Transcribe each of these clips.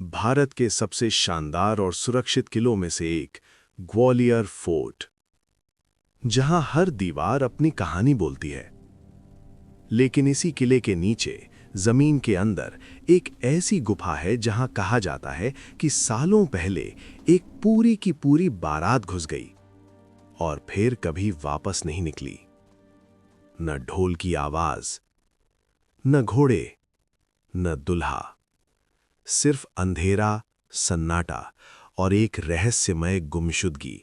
भारत के सबसे शानदार और सुरक्षित किलों में से एक ग्वालियर फोर्ट, जहां हर दीवार अपनी कहानी बोलती है। लेकिन इसी किले के नीचे जमीन के अंदर एक ऐसी गुफा है जहां कहा जाता है कि सालों पहले एक पूरी की पूरी बारात घुस गई और फिर कभी वापस नहीं निकली। न ढोल की आवाज, न घोड़े, न दुल्हा, सिर्फ अंधेरा, सन्नाटा और एक रहस्यमय गुमशुदगी।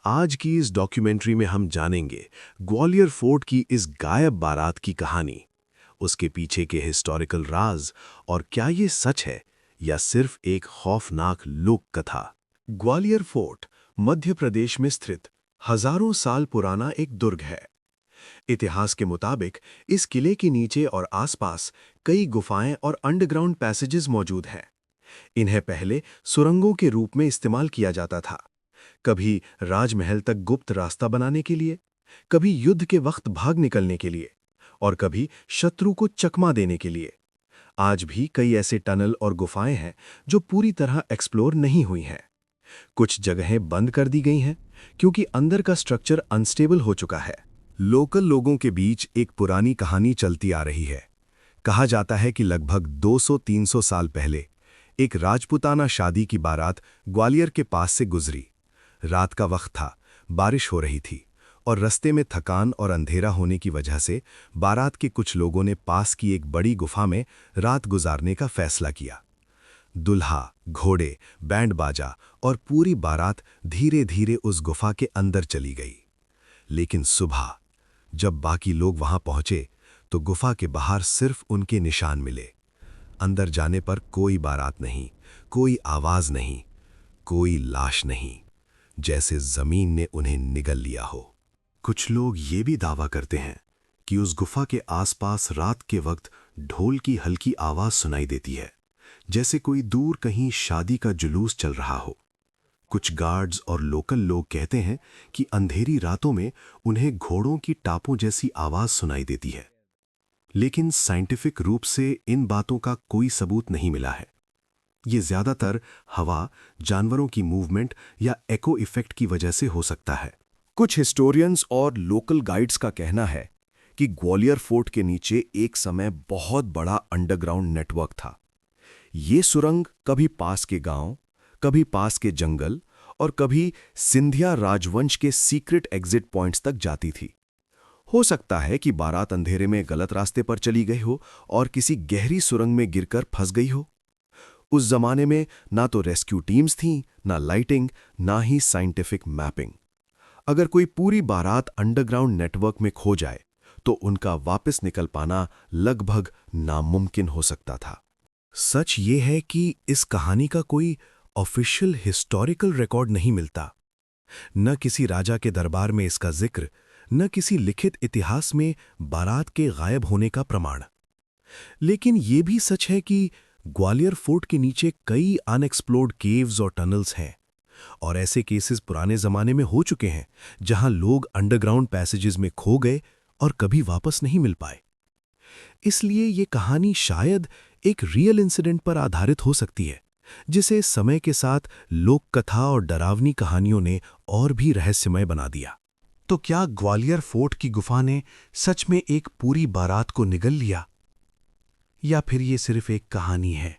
आज की इस डॉक्यूमेंट्री में हम जानेंगे ग्वालियर फोर्ट की इस गायब बारात की कहानी, उसके पीछे के हिस्टोरिकल राज और क्या ये सच है या सिर्फ एक खौफनाक लोक कथा। ग्वालियर फोर्ट मध्य प्रदेश में स्थित हजारों साल पुराना एक दुर्ग है। इतिहास के मुताबिक इस किले के नीचे और आसपास कई गुफाएं और अंडरग्राउंड पैसेजेस मौजूद हैं। इन्हें पहले सुरंगों के रूप में इस्तेमाल किया जाता था, कभी राजमहल तक गुप्त रास्ता बनाने के लिए, कभी युद्ध के वक्त भाग निकलने के लिए और कभी शत्रु को चकमा देने के लिए। आज भी कई ऐसे टनल और गुफाएं हैं जो पूरी तरह एक्सप्लोर नहीं हुई हैं। कुछ जगहें बंद कर दी गई हैं क्योंकि अंदर का स्ट्रक्चर अनस्टेबल हो चुका है। लोकल लोगों के बीच एक पुरानी कहानी चलती आ रही है। कहा जाता है कि लगभग 200-300 साल पहले एक राजपुताना शादी की बारात ग्वालियर के पास से गुजरी। रात का वक्त था, बारिश हो रही थी और रास्ते में थकान और अंधेरा होने की वजह से बारात के कुछ लोगों ने पास की एक बड़ी गुफा में रात गुजारने का फैसला किया। दुल्हा, घोड़े, बैंड बाजा और पूरी बारात धीरे धीरे उस गुफा के अंदर चली गई। लेकिन सुबह जब बाकी लोग वहां पहुंचे तो गुफा के बाहर सिर्फ उनके निशान मिले। अंदर जाने पर कोई बारात नहीं, कोई आवाज नहीं, कोई लाश नहीं, जैसे जमीन ने उन्हें निगल लिया हो। कुछ लोग ये भी दावा करते हैं कि उस गुफा के आसपास रात के वक्त ढोल की हल्की आवाज सुनाई देती है, जैसे कोई दूर कहीं शादी का जुलूस चल रहा हो। कुछ गार्ड्स और लोकल लोग कहते हैं कि अंधेरी रातों में उन्हें घोड़ों की टापों जैसी आवाज सुनाई देती है। लेकिन साइंटिफिक रूप से इन बातों का कोई सबूत नहीं मिला है। ये ज्यादातर हवा, जानवरों की मूवमेंट या एको इफेक्ट की वजह से हो सकता है। कुछ हिस्टोरियंस और लोकल गाइड्स का कहना है कि ग्वालियर फोर्ट के नीचे एक समय बहुत बड़ा अंडरग्राउंड नेटवर्क था। ये सुरंग कभी पास के गांव, कभी पास के जंगल और कभी सिंधिया राजवंश के सीक्रेट एग्जिट पॉइंट्स तक जाती थी। हो सकता है कि बारात अंधेरे में गलत रास्ते पर चली गई हो और किसी गहरी सुरंग में गिरकर फंस गई हो। उस जमाने में ना तो रेस्क्यू टीम्स थीं, ना लाइटिंग, ना ही साइंटिफिक मैपिंग। अगर कोई पूरी बारात अंडरग्राउंड नेटवर्क में खो जाए तो उनका वापस निकल पाना लगभग नामुमकिन हो सकता था। सच ये है कि इस कहानी का कोई ऑफिशियल हिस्टोरिकल रिकॉर्ड नहीं मिलता। न किसी राजा के दरबार में इसका जिक्र, न किसी लिखित इतिहास में बारात के गायब होने का प्रमाण। लेकिन यह भी सच है कि ग्वालियर फोर्ट के नीचे कई अनएक्सप्लोर्ड केव्स और टनल्स हैं और ऐसे केसेस पुराने जमाने में हो चुके हैं जहां लोग अंडरग्राउंड पैसेजेस में खो गए और कभी वापस नहीं मिल पाए। इसलिए ये कहानी शायद एक रियल इंसिडेंट पर आधारित हो सकती है, जिसे समय के साथ लोक कथा और डरावनी कहानियों ने और भी रहस्यमय बना दिया। तो क्या ग्वालियर फोर्ट की गुफा ने सच में एक पूरी बारात को निगल लिया, या फिर ये सिर्फ एक कहानी है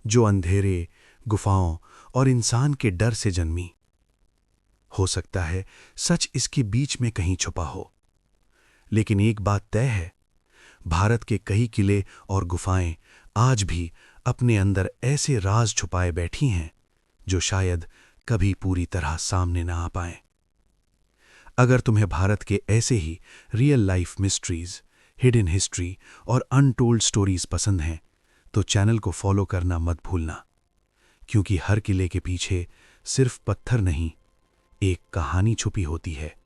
जो अंधेरे, गुफाओं और इंसान के डर से जन्मी? हो सकता है सच इसके बीच में कहीं छुपा हो। लेकिन एक बात तय है, भारत के कई किले और गुफाएं आज भी अपने अंदर ऐसे राज छुपाए बैठी हैं जो शायद कभी पूरी तरह सामने ना आ पाएं। अगर तुम्हें भारत के ऐसे ही real life mysteries, hidden history और अनटोल्ड स्टोरीज पसंद हैं तो चैनल को फॉलो करना मत भूलना, क्योंकि हर किले के पीछे सिर्फ पत्थर नहीं, एक कहानी छुपी होती है।